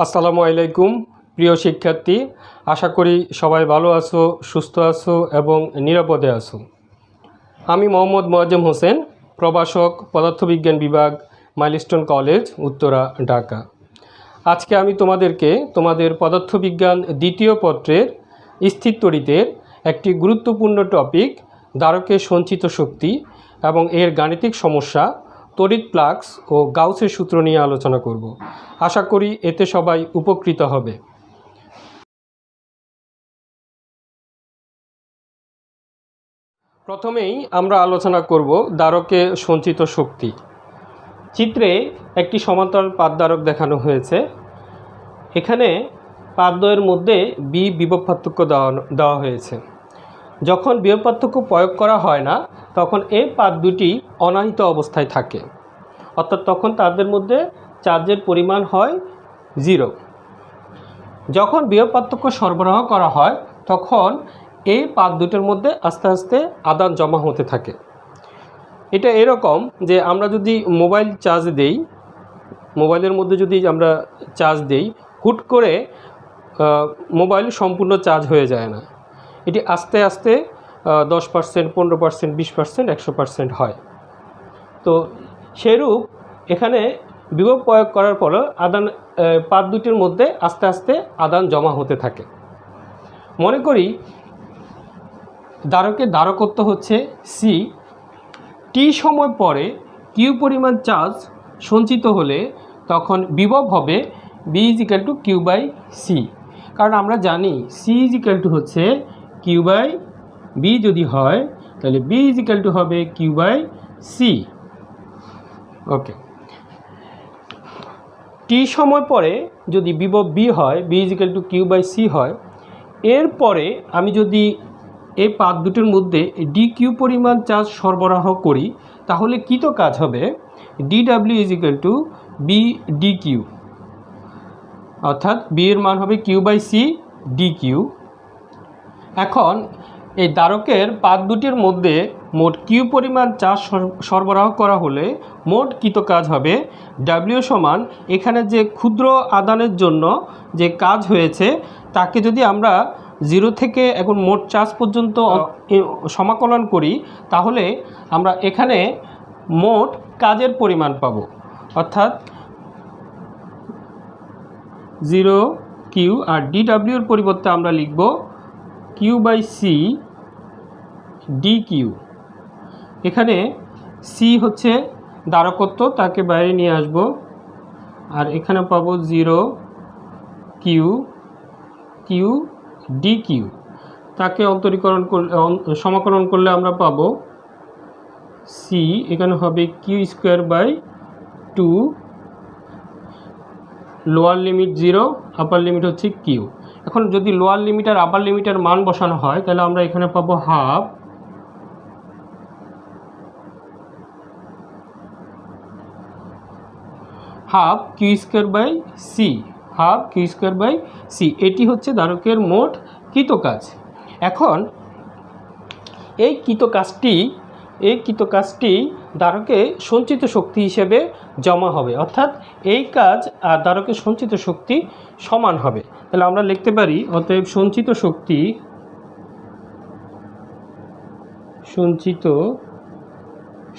আসসালামু আলাইকুম প্রিয় শিক্ষার্থী, আশা করি সবাই ভালো আছো, সুস্থ আছো এবং নিরাপদে আছো। আমি মোহাম্মদ মোয়াজ্জেম হোসেন, প্রভাষক, পদার্থবিজ্ঞান বিভাগ, মাইলস্টোন কলেজ, উত্তরা, ঢাকা। আজকে আমি তোমাদেরকে তোমাদের পদার্থবিজ্ঞান দ্বিতীয় পত্রের স্থির তড়িতের একটি গুরুত্বপূর্ণ টপিক ধারকের সঞ্চিত শক্তি এবং এর গাণিতিক সমস্যা, তড়িৎ ফ্লাক্স ও গাউসের সূত্র নিয়ে আলোচনা করব। আশা করি এতে সবাই উপকৃত হবে। প্রথমেই আমরা আলোচনা করব ধারকে সঞ্চিত শক্তি। চিত্রে একটি সমান্তরাল পাতধারক দেখানো হয়েছে। এখানে পাতদ্বয়ের মধ্যে বিভব পার্থক্য দেওয়া হয়েছে। যখন বিভব পার্থক্য প্রয়োগ করা হয় না, তখন এই পাত দুটি অনাহিত অবস্থায় থাকে, অর্থাৎ তখন তাদের মধ্যে চার্জের পরিমাণ হয় 0। যখন বিভব পার্থক্য সরবরাহ করা হয়, তখন এই পাত দুটোর মধ্যে আস্তে আস্তে আদান জমা হতে থাকে। এটা এরকম যে আমরা যদি মোবাইল চার্জ দেই, মোবাইলের মধ্যে যদি আমরা চার্জ দেই, হুট করে মোবাইল সম্পূর্ণ চার্জ হয়ে যায় না। এটি আস্তে আস্তে 10%, 15%, 20%, 100% হয়। তো সেরূপ এখানে বিভব প্রয়োগ করার পর পাত দুটির মধ্যে আস্তে আস্তে আদান জমা হতে থাকে। মনে করি ধারকের ধারকত্ব হচ্ছে সি। টি সময় পরে কিউ পরিমাণ চার্জ সঞ্চিত হলে তখন বিভব হবে V is equal to Q by C. কারণ আমরা জানি সি ইজ ইকাল টু হচ্ছে কিউ বাই বি। যদি হয় তাহলে বি ইজ ইকাল টু হবে Q by C. Okay, T সময় পরে যদি বিভব বি হয়, V is equal to Q by C হয়, এরপরে আমি যদি এই পাত দুটির মধ্যে ডি কিউ পরিমাণ চার্জ সরবরাহ করি, তাহলে কী তো কাজ হবে D W is equal to V D Q, অর্থাৎ বি এর মান হবে Q by C D Q. এখন এই ধারকের পাত দুটির মধ্যে মোট কিউ পরিমাণ চার্জ সরবরাহ করা হলে মোট কৃত কাজ হবে ডাব্লিউ সমান এখানে যে ক্ষুদ্র আদানের জন্য যে কাজ হয়েছে তাকে যদি আমরা 0 থেকে এখন মোট চার্জ পর্যন্ত সমাকলন করি, তাহলে আমরা এখানে মোট কাজের পরিমাণ পাব, অর্থাৎ 0 কিউ। আর ডি ডাব্লিউর পরিবর্তে আমরা লিখব Q by C D Q. এখানে সি হচ্ছে ধারকত্ব, তাকে বাইরে নিয়ে আসব, আর এখানে পাবো 0 কিউ কিউ ডি কিউ। তাকে অন্তরীকরণ করলে, সমাকলন করলে আমরা পাবো সি, এখানে হবে Q square by 2, lower limit 0, upper limit হচ্ছে কিউ। এখন যদি লোয়ার লিমিট আর আপার লিমিটের মান বসানো হয়, তাহলে আমরা এখানে পাবো half Q square by C, half Q square by C. এটি হচ্ছে ধারকের মোট কৃত কাজ। এখন এই কৃত কাজটি ধারকে সঞ্চিত শক্তি হিসেবে জমা হবে, অর্থাৎ এই কাজ আর ধারকের সঞ্চিত শক্তি সমান হবে। তাহলে আমরা লিখতে পারি অতএব সঞ্চিত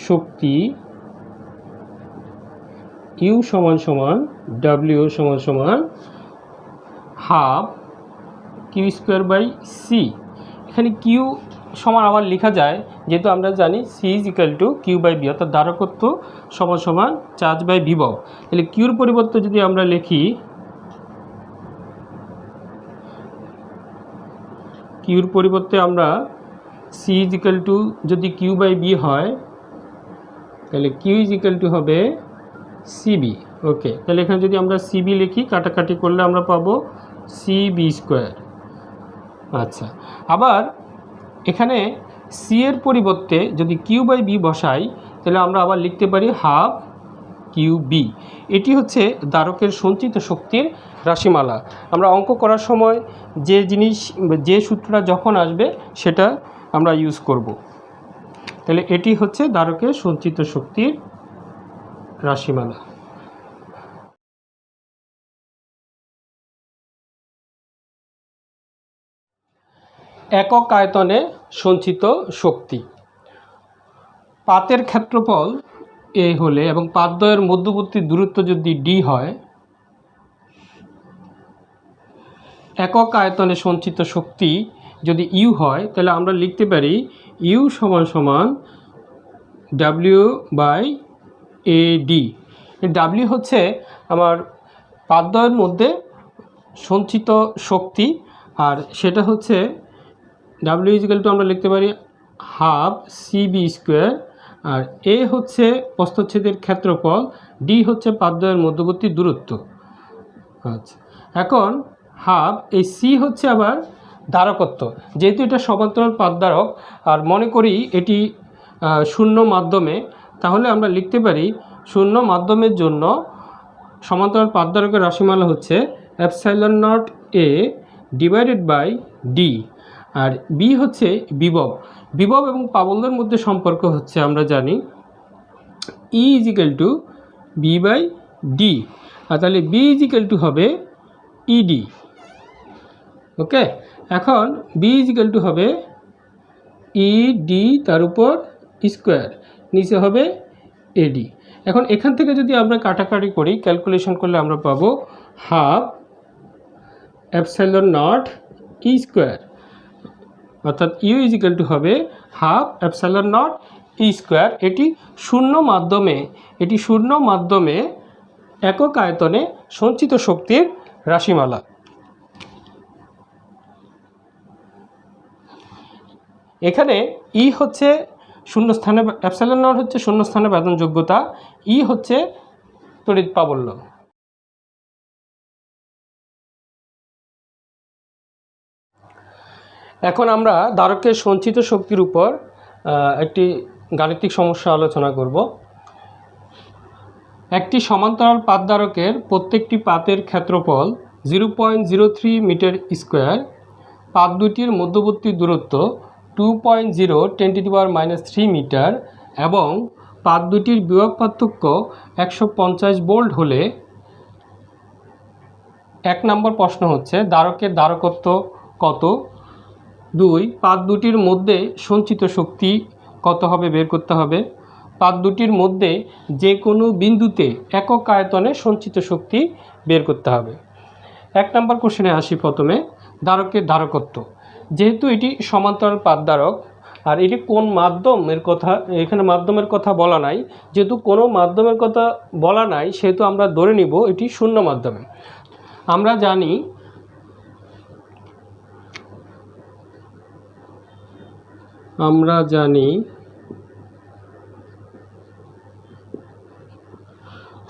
শক্তি ইউ সমান সমান ডাব্লিউ সমান সমান half Q square by C. এখানে কিউ সমান আবার লেখা যায়, যেহেতু আমরা জানি C is equal to Q by V, অর্থাৎ ধারকত্ব সমান সমান চার্জ বাই বিভব। তাহলে কিউর পরিবর্তে যদি আমরা লিখি কিউর পরিবর্তে আমরা সি ইজ ইকাল টু যদি কিউ বাই বি হয়, তাহলে কিউ ইজ ইকাল টু হবে সিবি। ওকে, তাহলে এখানে যদি আমরা সিবি লিখি, কাটাকাটি করলে আমরা পাবো সিবি স্কোয়ার। আচ্ছা, আবার এখানে সি এর পরিবর্তে যদি কিউ বাই বি বসাই, তাহলে আমরা আবার লিখতে পারি হাফ কিউ বি। এটি হচ্ছে ধারকের সঞ্চিত শক্তির রাশিমালা। আমরা অঙ্ক করার সময় যে সূত্রটা যখন আসবে সেটা আমরা ইউজ করব। তাহলে এটি হচ্ছে ধারকের সঞ্চিত শক্তির রাশিমালা। একক আয়তনে সঞ্চিত শক্তি। পাতের ক্ষেত্রফল এ হলে এবং পাতদ্বয়ের মধ্যবর্তী দূরত্ব যদি ডি হয়, একক আয়তনে সঞ্চিত শক্তি যদি ইউ হয়, তাহলে আমরা লিখতে পারি ইউ সমান সমান W by A D. W হচ্ছে আমার পাতদ্বয়ের মধ্যে সঞ্চিত শক্তি, আর সেটা হচ্ছে ডাব্লিউ ইজিক্যাল টু আমরা লিখতে পারি হাফ সিবি স্কোয়ার, আর এ হচ্ছে প্রস্থচ্ছেদের ক্ষেত্রফল, ডি হচ্ছে পাতদ্বয়ের মধ্যবর্তী দূরত্ব। আচ্ছা, এখন হাফ, এই সি হচ্ছে আবার ধারকত্ব, যেহেতু এটা সমান্তরাল পাতদ্বারক আর মনে করি এটি শূন্য মাধ্যমে, তাহলে আমরা লিখতে পারি শূন্য মাধ্যমের জন্য সমান্তরাল পাতদ্বারকের রাশিমালা হচ্ছে epsilon not A divided by D, আর বি হচ্ছে বিভব। বিভব এবং পাবল্যের মধ্যে সম্পর্ক হচ্ছে আমরা জানি E equal to B by D, আর তাহলে বি ইজিক্যাল টু হবে ইডি। ওকে, এখন বি ইজিক্যাল টু হবে ইডি তার উপর স্কোয়ার, নিচে হবে এডি। এখন এখান থেকে যদি আমরা কাটাকাটি করি, ক্যালকুলেশন করলে আমরা পাবো half epsilon not E square, অর্থাৎ ইউ ইজিক্যাল টু হবে half epsilon not E square. এটি শূন্য মাধ্যমে একক আয়তনে সঞ্চিত শক্তির রাশিমালা। এখানে ই হচ্ছে শূন্যস্থানে, এপসাইলন নট হচ্ছে শূন্যস্থানে বেদন যোগ্যতা, ই হচ্ছে তড়িৎ প্রাবল্য। এখন আমরা ধারকের সঞ্চিত শক্তির উপর একটি গাণিতিক সমস্যা আলোচনা করব। একটি সমান্তরাল পাতদ্বারকের প্রত্যেকটি পাতের ক্ষেত্রফল 0.03 মিটার স্কোয়ার, পাত দুটির মধ্যবর্তী দূরত্ব 2.0 10⁻³ মিটার এবং পাত দুটির বিভব পার্থক্য 150 ভোল্ট হলে 1 নম্বর প্রশ্ন হচ্ছে ধারকের ধারকত্ব কত। 2, পাত দুটির মধ্যে সঞ্চিত শক্তি কত হবে বের করতে হবে। পাত দুটির মধ্যে যে কোনো বিন্দুতে একক আয়তনে সঞ্চিত শক্তি বের করতে হবে। 1 নম্বর কোশ্চেনে আসি। প্রথমে ধারকের ধারকত্ব, যেহেতু এটি সমান্তরাল পাতদ্বারক আর এটি কোন মাধ্যমের কথা, এখানে মাধ্যমের কথা বলা নাই, যেহেতু কোনো মাধ্যমের কথা বলা নাই সেহেতু আমরা ধরে নিব এটি শূন্য মাধ্যমে। আমরা জানি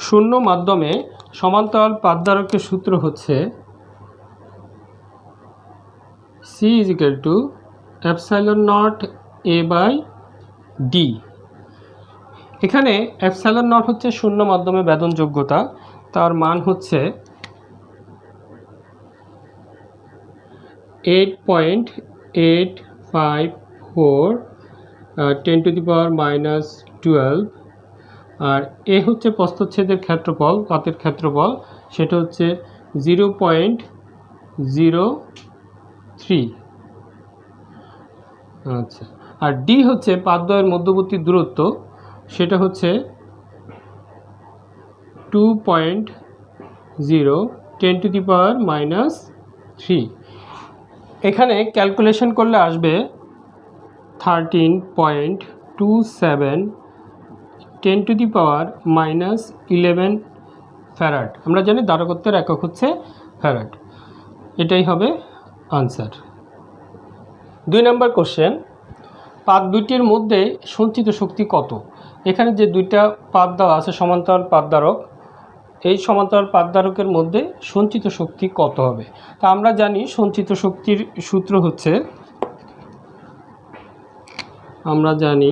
শূন্য মাধ্যমে সমান্তরাল পাতদ্বারকের সূত্র হচ্ছে C is equal to epsilon not A by D. এখানে এপসাইলন নট হচ্ছে শূন্য মাধ্যমে বেদন যোগ্যতা, তার মান হচ্ছে 8.854 10⁻⁻12, আর এ হচ্ছে প্রস্থচ্ছেদের ক্ষেত্রফল, পাতের ক্ষেত্রফল, সেটা হচ্ছে 0.03। আচ্ছা, আর ডি হচ্ছে পাতদ্বয়ের মধ্যবর্তী দূরত্ব, সেটা হচ্ছে 2.0 10⁻³ এখানে ক্যালকুলেশন করলে আসবে 13.27 10⁻11 ফ্যারাড। আমরা জানি ধারকত্বের একক হচ্ছে ফ্যারাড। এটাই হবে আনসার। 2 নম্বর কোশ্চেন, পাত দুইটির মধ্যে সঞ্চিত শক্তি কত। এখানে যে দুইটা পাত দেওয়া আছে সমান্তরাল পাতদ্বারক, এই সমান্তরাল পাতদ্বারকের মধ্যে সঞ্চিত শক্তি কত হবে। তা আমরা জানি সঞ্চিত শক্তির সূত্র হচ্ছে, আমরা জানি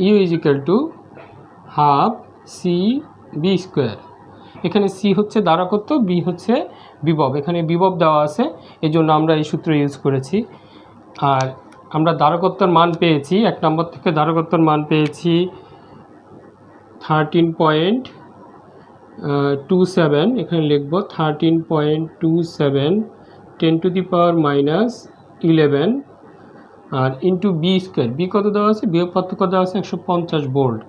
U is equal to half C V square. এখানে সি হচ্ছে ধারকত্ব, বি হচ্ছে বিভব, এখানে বিভব দেওয়া আছে এই জন্য আমরা এই সূত্র ইউজ করেছি। আর আমরা ধারকত্বের মান পেয়েছি, 1 নম্বর থেকে ধারকত্বের মান পেয়েছি 13.27, এখানে লিখব 13.27 10⁻⁻11 আর ইন্টু বি স্কোয়ার। বি কত দেওয়া আছে? বি পার্থক্য দেওয়া আছে 150 ভোল্ট,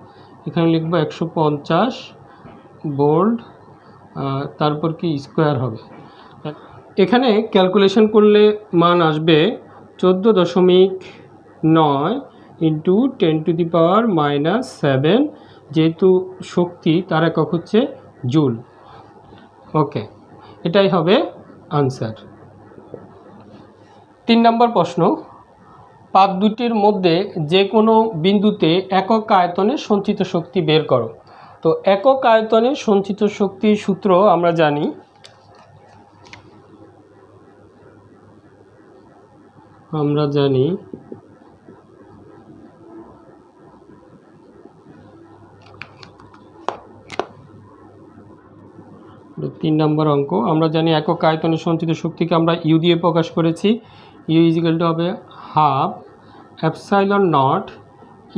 এখানে লিখব 150 ভোল্ট, তারপর কি স্কোয়ার হবে। এখানে ক্যালকুলেশন করলে মান আসবে 14.9 ইন্টু 10⁻⁻7, যেহেতু শক্তি তার একক হচ্ছে জুল। ওকে, এটাই হবে আনসার। 3 নম্বর প্রশ্ন, পাত দুটির মধ্যে যে কোনো বিন্দুতে একক আয়তনে সঞ্চিত শক্তি বের করো। তো একক আয়তনে সঞ্চিত শক্তির সূত্র আমরা জানি, তিন নম্বর অঙ্ক, আমরা জানি একক আয়তনে সঞ্চিত শক্তিকে আমরা ইউ দিয়ে প্রকাশ করেছি। ইউ ইজিক্যাল টু হবে 1/2 এপসাইলন নট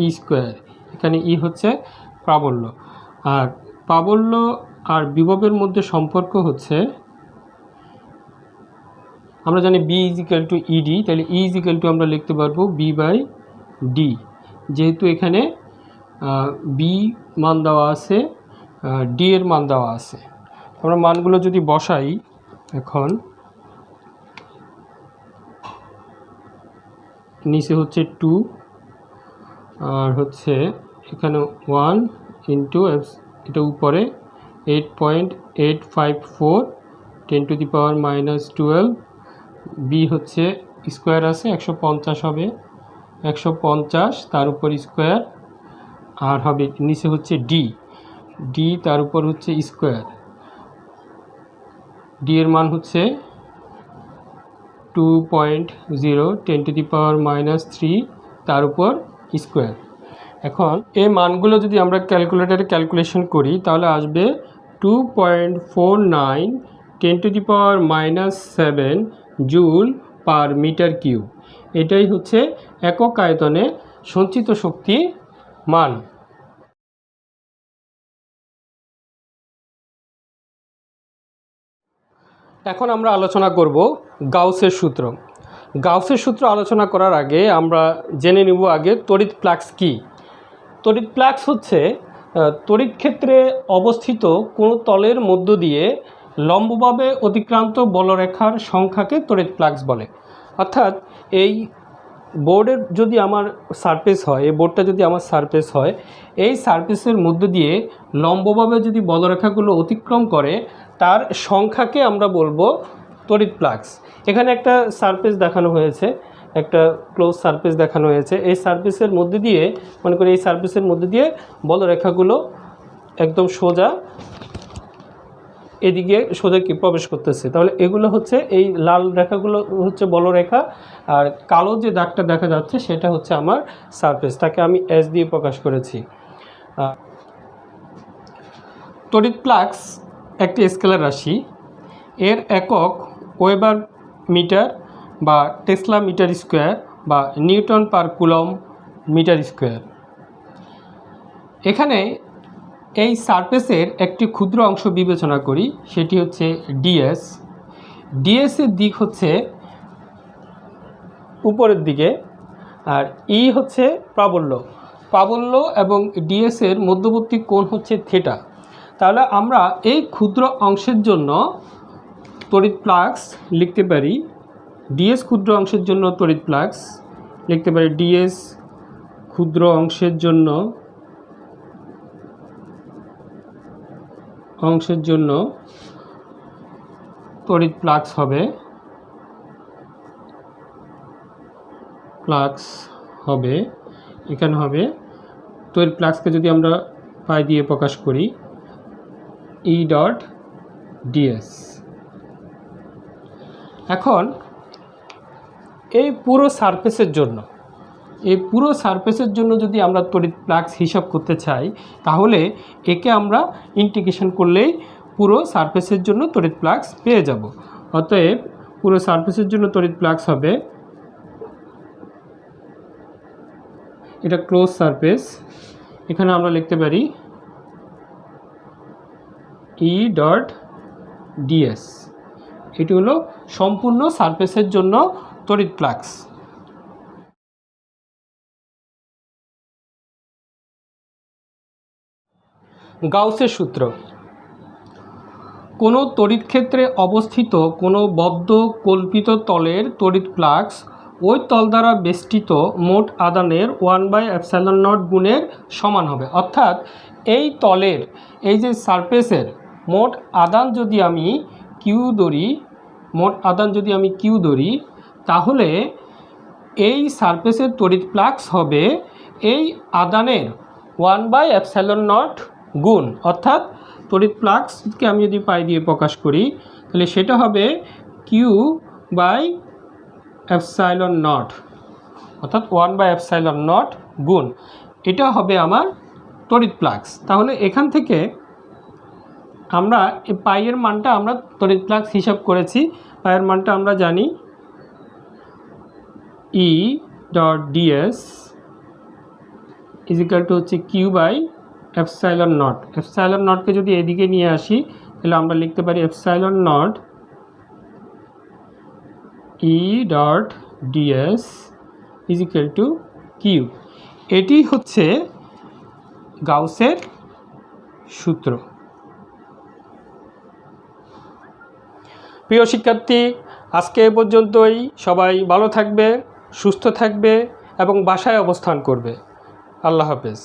ই স্কোয়ার। এখানে ই হচ্ছে প্রাবল্য, আর প্রাবল্য আর বিভবের মধ্যে সম্পর্ক হচ্ছে, আমরা জানি বি ইজিক্যাল টু ইডি, তাহলে ই ইজিক্যাল টু আমরা লিখতে পারবো বি/ডি। যেহেতু এখানে বি মান দেওয়া আছে, ডি এর মান দেওয়া আছে, আমরা মানগুলো যদি বসাই, এখন নিচে হচ্ছে 2 আর হচ্ছে এখানে 1 ইন্টু এটা উপরে 8.854 10⁻⁻12, বি হচ্ছে স্কোয়ার আছে 150 হবে, 150 তার উপর স্কোয়ার, আর হবে নিচে হচ্ছে ডি তার উপর হচ্ছে স্কোয়ার। ডি এর মান হচ্ছে 2.0 10⁻³ তার উপর স্কোয়ার। এখন এই মানগুলো যদি আমরা ক্যালকুলেটারে ক্যালকুলেশন করি তাহলে আসবে 2.49 10⁻⁻7 জুল পার মিটার কিউব। এটাই হচ্ছে একক আয়তনে সঞ্চিত শক্তি মান। এখন আমরা আলোচনা করব গাউসের সূত্র। গাউসের সূত্র আলোচনা করার আগে আমরা জেনে নেব আগে তড়িৎ ফ্লাক্স কী। তড়িৎ ফ্লাক্স হচ্ছে তড়িৎ ক্ষেত্রে অবস্থিত কোনো তলের মধ্য দিয়ে লম্বভাবে অতিক্রান্ত বলরেখার সংখ্যাকে তড়িৎ ফ্লাক্স বলে। অর্থাৎ এই বোর্ডের যদি আমার সারফেস হয়, এই বোর্ডটা যদি আমার সারফেস হয়, এই সারফেসের মধ্য দিয়ে লম্বভাবে যদি বলরেখাগুলো অতিক্রম করে তার সংখ্যাকে আমরা বলবো তড়িৎ ফ্লাক্স। এখানে একটা সারফেস দেখানো হয়েছে, একটা ক্লোজ সারফেস দেখানো হয়েছে। এই সারফেসের মধ্যে দিয়ে, মনে করি এই সারফেসের মধ্যে দিয়ে বলরেখাগুলো একদম সোজা এদিকে সোজা কি প্রবেশ করতেছে, তাহলে এগুলো হচ্ছে এই লাল রেখাগুলো হচ্ছে বলরেখা, আর কালো যে দাগটা দেখা যাচ্ছে সেটা হচ্ছে আমার সারফেস, তাকে আমি এস দিয়ে প্রকাশ করেছি। তড়িৎ ফ্লাক্স একটি স্কেলার রাশি, এর একক ওয়েবার মিটার বা টেসলা মিটার স্কোয়ার বা newton per coulomb metre square. এখানে এই সারফেসের একটি ক্ষুদ্র অংশ বিবেচনা করি, সেটি হচ্ছে ডিএস। ডিএসের দিক হচ্ছে উপরের দিকে, আর ই হচ্ছে প্রাবল্য এবং ডিএসের মধ্যবর্তী কোণ হচ্ছে থিটা। তাহলে আমরা এই ক্ষুদ্র অংশের জন্য তড়িৎ ফ্লাক্স লিখতে পারি, ডিএস ক্ষুদ্র অংশের জন্য তড়িৎ ফ্লাক্স লিখতে পারি, ডিএস ক্ষুদ্র অংশের জন্য তড়িৎ ফ্লাক্স হবে এখানে হবে তড়িৎ ফ্লাক্সকে যদি আমরা পাই দিয়ে প্রকাশ করি ই ডট ডিএস। এখন এই পুরো সারফেসের জন্য যদি আমরা তড়িৎ ফ্লাক্স হিসাব করতে চাই, তাহলে একে আমরা ইন্টিগ্রেশন করলেই পুরো সারফেসের জন্য তড়িৎ ফ্লাক্স পেয়ে যাব। অতএব পুরো সারফেসের জন্য তড়িৎ ফ্লাক্স হবে এটা ক্লোজ সারফেস, এখানে আমরা লিখতে পারি ই ডট ডিএস। এটি হলো সম্পূর্ণ সারফেসের জন্য তড়িৎ ফ্লাক্স। গাউসের সূত্র। কোনো তড়িৎ ক্ষেত্রে অবস্থিত কোনো বদ্ধ কল্পিত তলের তড়িৎ ফ্লাক্স ওই তল দ্বারা বেষ্টিত মোট আদানের 1/ε0 গুণের সমান হবে। অর্থাৎ এই তলের এই যে সারফেসের মোট আদান যদি আমি কিউ ধরি, তাহলে এই সারফেসের তড়িৎ ফ্লাক্স হবে এই আদানের 1/ε0 গুণ। অর্থাৎ তড়িৎ ফ্লাক্সকে আমি যদি পাই দিয়ে প্রকাশ করি, তাহলে সেটা হবে Q/ε0, অর্থাৎ 1/ε0 গুণ। এটা হবে আমার তড়িৎ ফ্লাক্স। তাহলে এখান থেকে আমরা পাইয়ের মানটা আমরা তড়িৎ ফ্লাক্স হিসাব করেছি। পাইয়ের মানটা আমরা জানি E dot DS is equal to হচ্ছে Q/ε0। ε0কে যদি এদিকে নিয়ে আসি, তাহলে আমরা লিখতে পারি ε0 E dot DS is equal to Q. এটি হচ্ছে গাউসের সূত্র। প্রিয় শিক্ষার্থী, আজকে এ পর্যন্তই। সবাই ভালো থাকবে, সুস্থ থাকবে এবং বাসায় অবস্থান করবে। আল্লাহ হাফেজ।